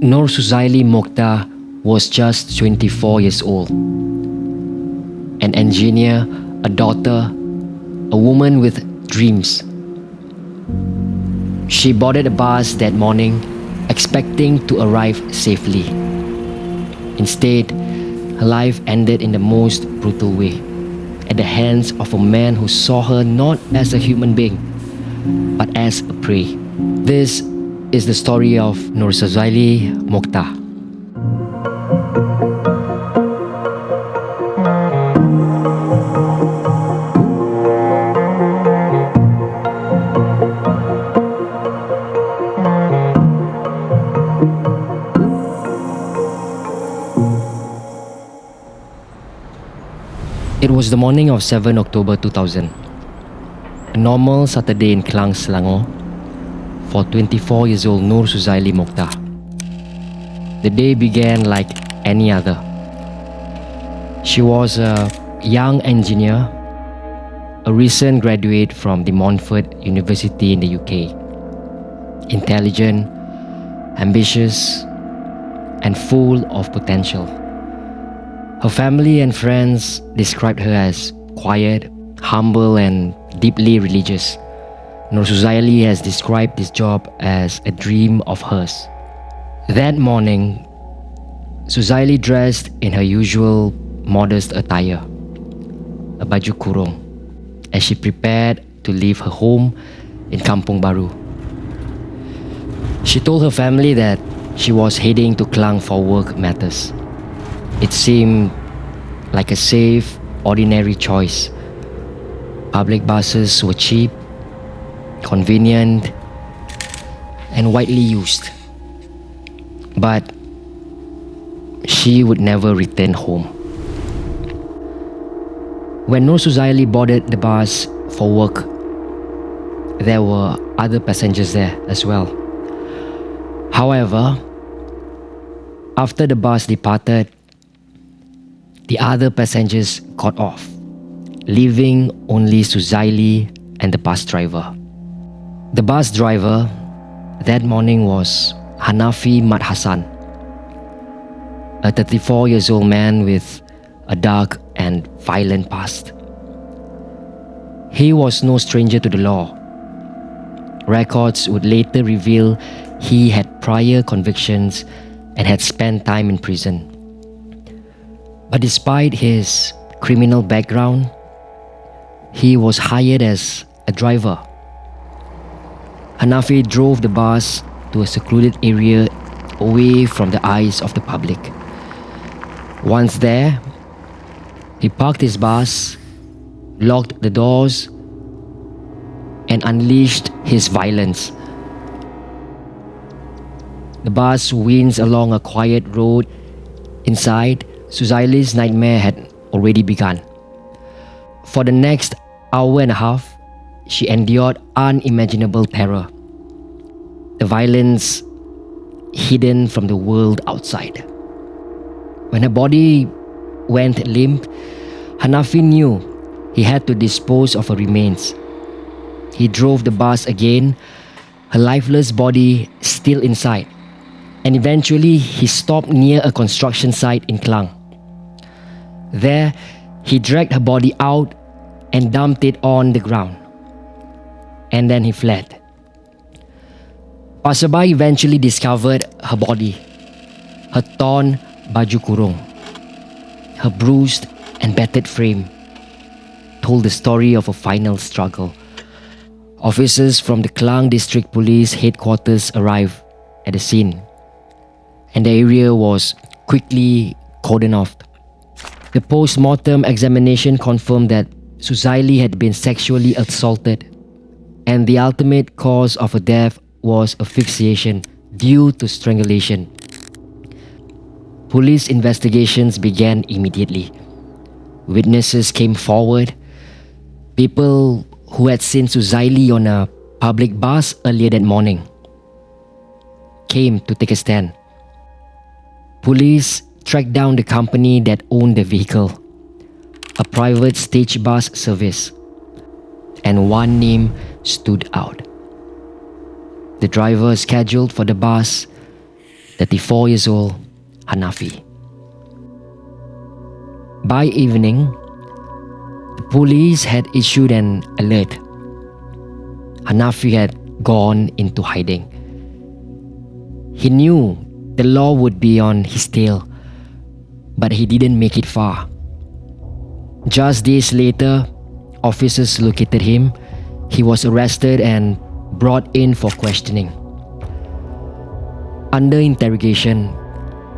Nur Suzaili Mokhtar was just 24 years old. An engineer, a daughter, a woman with dreams. She boarded a bus that morning, expecting to arrive safely. Instead, her life ended in the most brutal way, at the hands of a man who saw her not as a human being, but as a prey. This is the story of Nur Suzaili Mokhtar. It was the morning of 7 October 2000. A normal Saturday in Klang, Selangor, for 24 years old Nur Suzaili Mokhtar. The day began like any other. She was a young engineer, a recent graduate from the Montfort University in the UK. Intelligent, ambitious, and full of potential. Her family and friends described her as quiet, humble, and deeply religious. Nur Suzaili has described this job as a dream of hers. That morning, Suzaili dressed in her usual modest attire, a baju kurung, as she prepared to leave her home in Kampung Baru. She told her family that she was heading to Klang for work matters. It seemed like a safe, ordinary choice. Public buses were cheap, convenient, and widely used. But she would never return home. When Nur Suzaili boarded the bus for work, there were other passengers there as well. However, after the bus departed, the other passengers got off, leaving only Suzaili and the bus driver. The bus driver that morning was Hanafi Mat Hassan, a 34 years old man with a dark and violent past. He was no stranger to the law. Records would later reveal he had prior convictions and had spent time in prison. But despite his criminal background, he was hired as a driver. Hanafi drove the bus to a secluded area away from the eyes of the public. Once there, he parked his bus, locked the doors, and unleashed his violence. The bus winds along a quiet road. Inside, Suzaili's nightmare had already begun. For the next hour and a half, she endured unimaginable terror. The violence hidden from the world outside. When her body went limp, Hanafi knew he had to dispose of her remains. He drove the bus again, her lifeless body still inside, and eventually he stopped near a construction site in Klang. There, he dragged her body out and dumped it on the ground. And then he fled. Passerby eventually discovered her body, her torn baju kurung, her bruised and battered frame, told the story of a final struggle. Officers from the Klang District Police headquarters arrived at the scene, and the area was quickly cordoned off. The post-mortem examination confirmed that Suzaili had been sexually assaulted, and the ultimate cause of her death was asphyxiation due to strangulation. Police investigations began immediately. Witnesses came forward. People who had seen Suzaili on a public bus earlier that morning came to take a stand. Police tracked down the company that owned the vehicle, a private stage bus service, and one name stood out. The driver scheduled for the bus 34 years old Hanafi. By evening, the police had issued an alert. Hanafi had gone into hiding. He knew the law would be on his tail, but he didn't make it far. Just days later, officers located him. He was arrested and brought in for questioning. Under interrogation,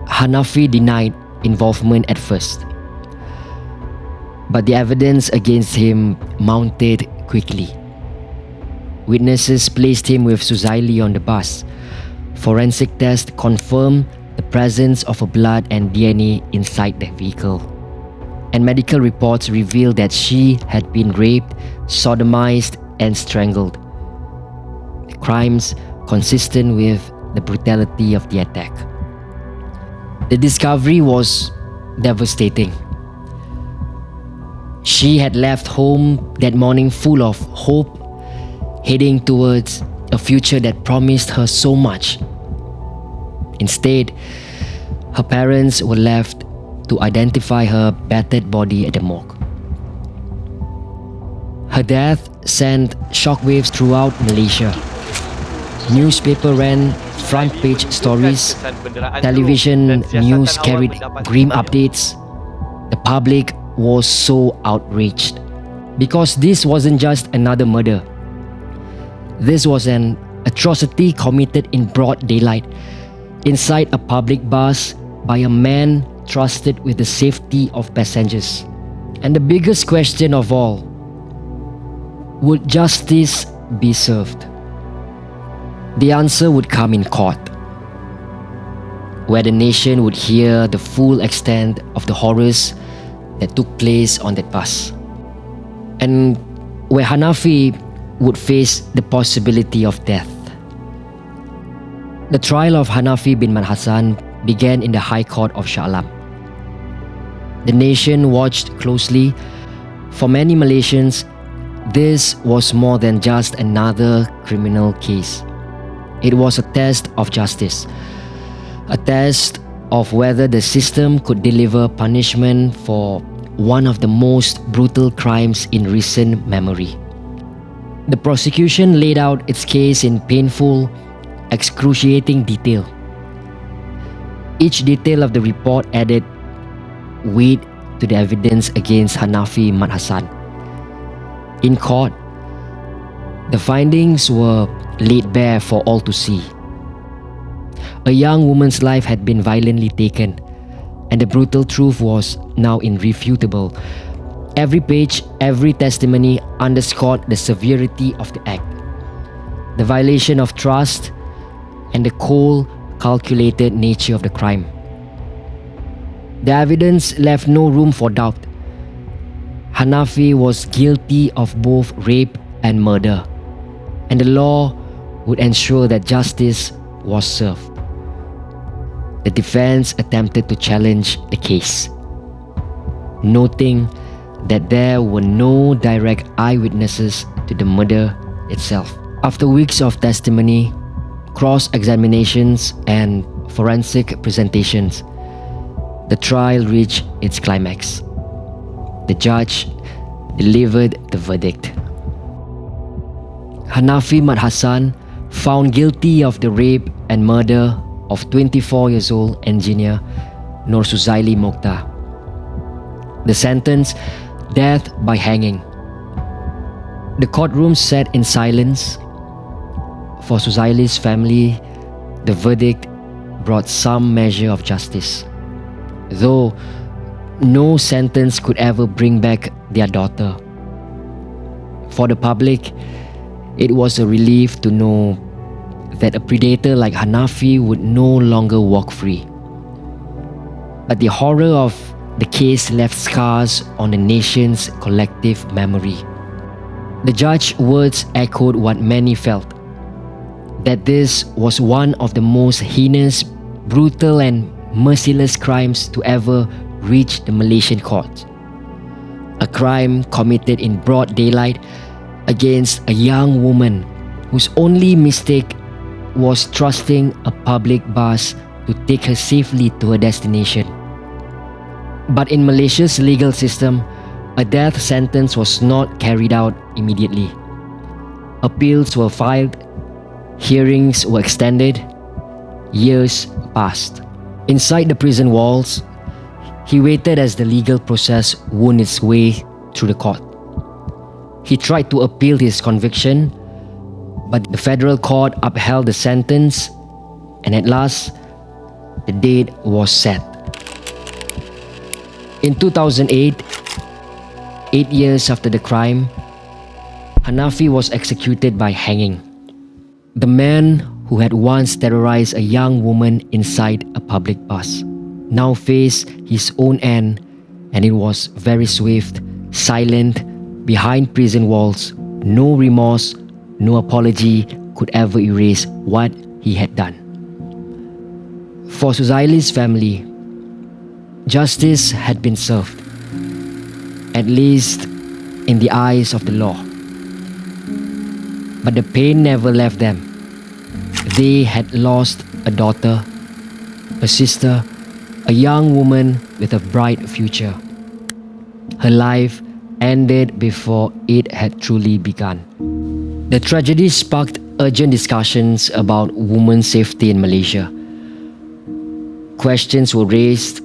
Hanafi denied involvement at first, but the evidence against him mounted quickly. Witnesses placed him with Suzaili on the bus. Forensic tests confirmed the presence of a blood and DNA inside the vehicle. And medical reports revealed that she had been raped, sodomized, and strangled. Crimes consistent with the brutality of the attack. The discovery was devastating. She had left home that morning full of hope, heading towards a future that promised her so much. Instead, her parents were left to identify her battered body at the morgue. Her death sent shockwaves throughout Malaysia. Newspaper ran front-page stories, television news carried grim updates. The public was so outraged because this wasn't just another murder. This was an atrocity committed in broad daylight inside a public bus by a man trusted with the safety of passengers. And the biggest question of all, would justice be served? The answer would come in court, where the nation would hear the full extent of the horrors that took place on that bus, and where Hanafi would face the possibility of death. The trial of Hanafi bin Mat Hassan began in the High Court of Shah Alam. The nation watched closely. For many Malaysians, this was more than just another criminal case. It was a test of justice, a test of whether the system could deliver punishment for one of the most brutal crimes in recent memory. The prosecution laid out its case in painful, excruciating detail. Each detail of the report added weight to the evidence against Hanafi Mat Hassan. In court, the findings were laid bare for all to see. A young woman's life had been violently taken, and the brutal truth was now irrefutable. Every page, every testimony underscored the severity of the act, the violation of trust, and the cold, calculated nature of the crime. The evidence left no room for doubt. Hanafi was guilty of both rape and murder, and the law would ensure that justice was served. The defense attempted to challenge the case, noting that there were no direct eyewitnesses to the murder itself. After weeks of testimony, cross-examinations, and forensic presentations, the trial reached its climax. The judge delivered the verdict. Hanafi Mat Hassan, found guilty of the rape and murder of 24 years old engineer Nur Suzaili Mokhtar. The sentence, death by hanging. The courtroom sat in silence. For Suzaili's family, the verdict brought some measure of justice, though no sentence could ever bring back their daughter. For the public, it was a relief to know that a predator like Hanafi would no longer walk free. But the horror of the case left scars on the nation's collective memory. The judge's words echoed what many felt, that this was one of the most heinous, brutal, and merciless crimes to ever reach the Malaysian courts. A crime committed in broad daylight against a young woman whose only mistake was trusting a public bus to to take her safely to her destination. But in Malaysia's legal system, a death sentence was not carried out immediately. Appeals were filed, hearings were extended, years passed. Inside the prison walls, he waited as the legal process wound its way through the court. He tried to appeal his conviction, but the federal court upheld the sentence, and at last, the date was set. In 2008, 8 years after the crime, Hanafi was executed by hanging. The man who had once terrorized a young woman inside a public bus now faced his own end, and it was very swift, silent, behind prison walls. No remorse, no apology could ever erase what he had done. For Suzaili's family, justice had been served, at least in the eyes of the law. But the pain never left them. They had lost a daughter, a sister, a young woman with a bright future. Her life ended before it had truly begun. The tragedy sparked urgent discussions about women's safety in Malaysia. Questions were raised.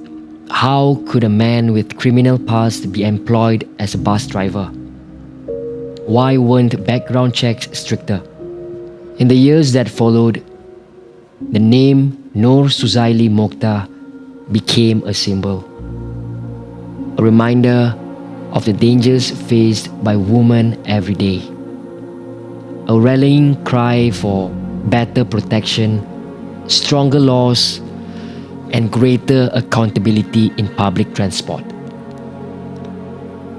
How could a man with criminal past be employed as a bus driver? Why weren't background checks stricter? In the years that followed, the name Nur Suzaili Mokhtar became a symbol, a reminder of the dangers faced by women every day, a rallying cry for better protection, stronger laws, and greater accountability in public transport.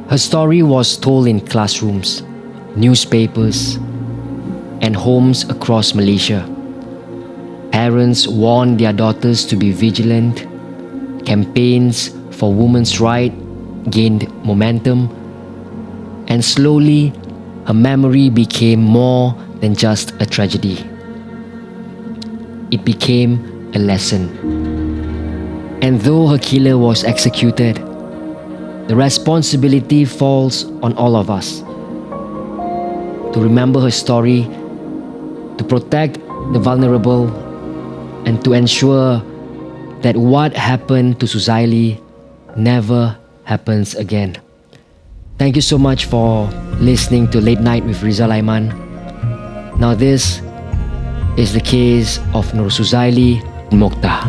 Her story was told in classrooms, newspapers, and homes across Malaysia. Parents warned their daughters to be vigilant. Campaigns for women's rights gained momentum, and slowly her memory became more than just a tragedy. It became a lesson. And though her killer was executed, the responsibility falls on all of us to remember her story, to protect the vulnerable, and to ensure that what happened to Suzaili never happens again. Thank you so much for listening to Late Night with Rizal Aiman. Now this is the case of Nur Suzaili Mokhtar.